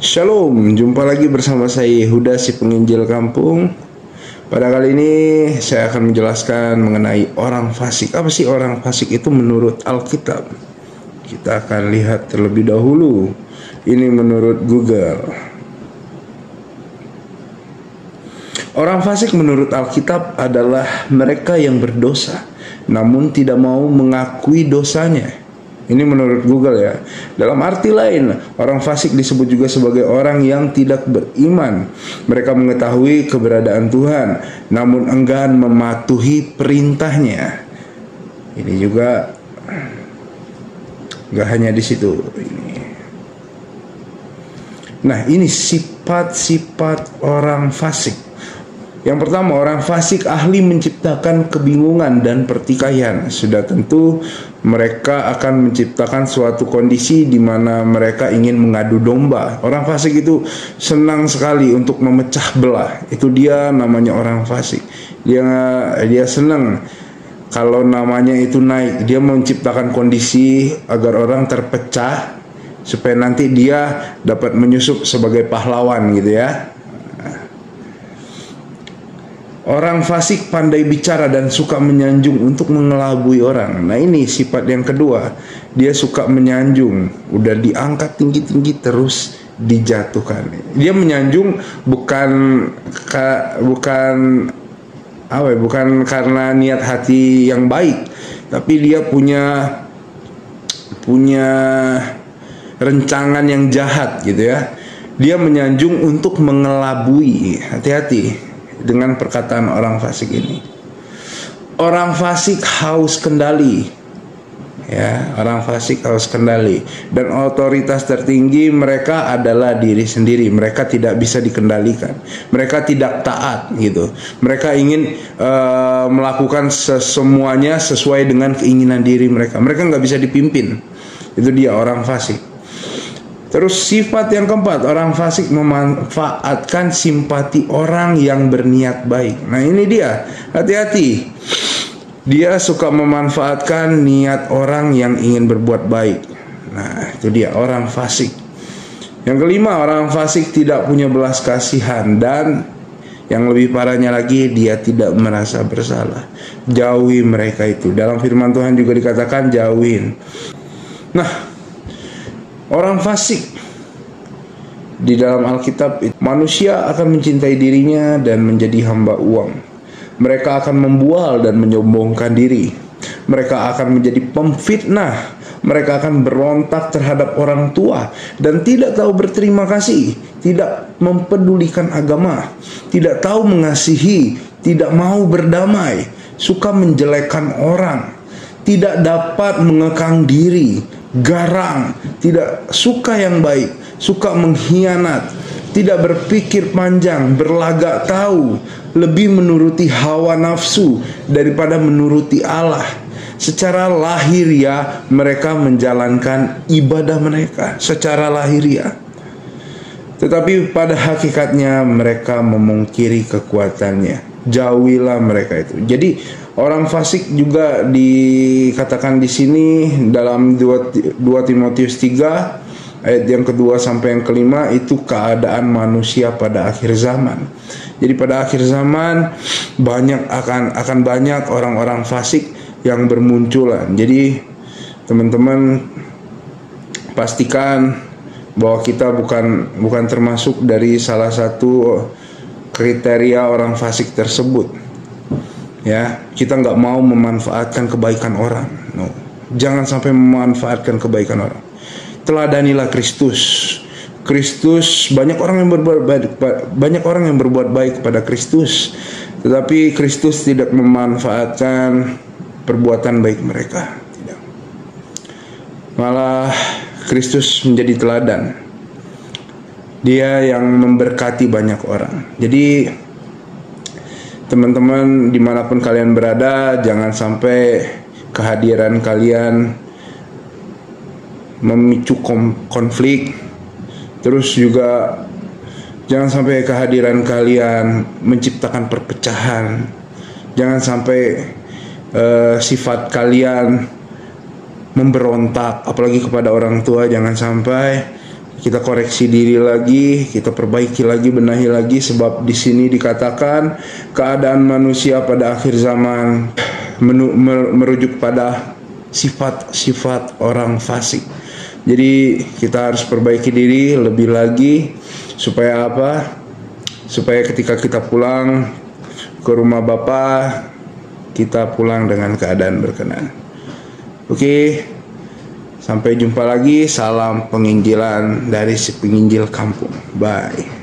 Shalom, jumpa lagi bersama saya Yehuda si penginjil kampung. Pada kali ini saya akan menjelaskan mengenai orang fasik. Apa sih orang fasik itu menurut Alkitab? Kita akan lihat terlebih dahulu. Ini menurut Google. Orang fasik menurut Alkitab adalah mereka yang berdosa namun tidak mau mengakui dosanya. Ini menurut Google ya. Dalam arti lain, orang fasik disebut juga sebagai orang yang tidak beriman. Mereka mengetahui keberadaan Tuhan, namun enggan mematuhi perintahnya. Ini juga gak hanya di situ. Nah, ini sifat-sifat orang fasik. Yang pertama, orang fasik ahli menciptakan kebingungan dan pertikaian. Sudah tentu mereka akan menciptakan suatu kondisi di mana mereka ingin mengadu domba. Orang fasik itu senang sekali untuk memecah belah. Itu dia namanya orang fasik. Dia senang kalau namanya itu naik. Dia menciptakan kondisi agar orang terpecah supaya nanti dia dapat menyusup sebagai pahlawan gitu ya. Orang fasik pandai bicara dan suka menyanjung untuk mengelabui orang. Nah, ini sifat yang kedua. Dia suka menyanjung. Udah diangkat tinggi-tinggi terus dijatuhkan. Dia menyanjung bukan karena niat hati yang baik, tapi dia punya rencangan yang jahat gitu ya. Dia menyanjung untuk mengelabui. Hati-hati dengan perkataan orang fasik ini. Orang fasik haus kendali. Ya, orang fasik haus kendali. Dan otoritas tertinggi mereka adalah diri sendiri. Mereka tidak bisa dikendalikan. Mereka tidak taat gitu. Mereka ingin melakukan semuanya sesuai dengan keinginan diri mereka. Mereka nggak bisa dipimpin. Itu dia orang fasik. Terus sifat yang keempat, orang fasik memanfaatkan simpati orang yang berniat baik. Nah, ini dia, hati-hati. Dia suka memanfaatkan niat orang yang ingin berbuat baik. Nah, itu dia orang fasik. Yang kelima, orang fasik tidak punya belas kasihan. Dan yang lebih parahnya lagi, dia tidak merasa bersalah. Jauhi mereka itu. Dalam firman Tuhan juga dikatakan jauhin. Nah, orang fasik di dalam Alkitab, manusia akan mencintai dirinya dan menjadi hamba uang. Mereka akan membual dan menyombongkan diri. Mereka akan menjadi pemfitnah. Mereka akan berontak terhadap orang tua dan tidak tahu berterima kasih, tidak mempedulikan agama, tidak tahu mengasihi, tidak mau berdamai, suka menjelekkan orang, tidak dapat mengekang diri, garang, tidak suka yang baik, suka mengkhianat, tidak berpikir panjang, berlagak tahu, lebih menuruti hawa nafsu daripada menuruti Allah. Secara lahiriah mereka menjalankan ibadah mereka secara lahiriah, tetapi pada hakikatnya mereka memungkiri kekuatannya. Jauhilah mereka itu. Jadi orang fasik juga dikatakan di sini dalam 2 Timotius 3 ayat yang kedua sampai yang kelima, itu keadaan manusia pada akhir zaman. Jadi pada akhir zaman akan banyak orang-orang fasik yang bermunculan. Jadi teman-teman pastikan bahwa kita bukan termasuk dari salah satu kriteria orang fasik tersebut. Ya, kita nggak mau memanfaatkan kebaikan orang. No. Jangan sampai memanfaatkan kebaikan orang. Teladanilah Kristus. Banyak orang yang berbuat baik kepada Kristus, tetapi Kristus tidak memanfaatkan perbuatan baik mereka. Tidak. Malah Kristus menjadi teladan. Dia yang memberkati banyak orang. Jadi teman-teman dimanapun kalian berada, jangan sampai kehadiran kalian memicu konflik. Terus juga jangan sampai kehadiran kalian menciptakan perpecahan. Jangan sampai sifat kalian memberontak, apalagi kepada orang tua. Jangan sampai kita koreksi diri lagi, kita perbaiki lagi, benahi lagi, sebab di sini dikatakan keadaan manusia pada akhir zaman merujuk pada sifat-sifat orang fasik. Jadi kita harus perbaiki diri lebih lagi supaya apa? Supaya ketika kita pulang ke rumah Bapa, kita pulang dengan keadaan berkenan. Oke. Sampai jumpa lagi. Salam penginjilan dari si penginjil kampung. Bye.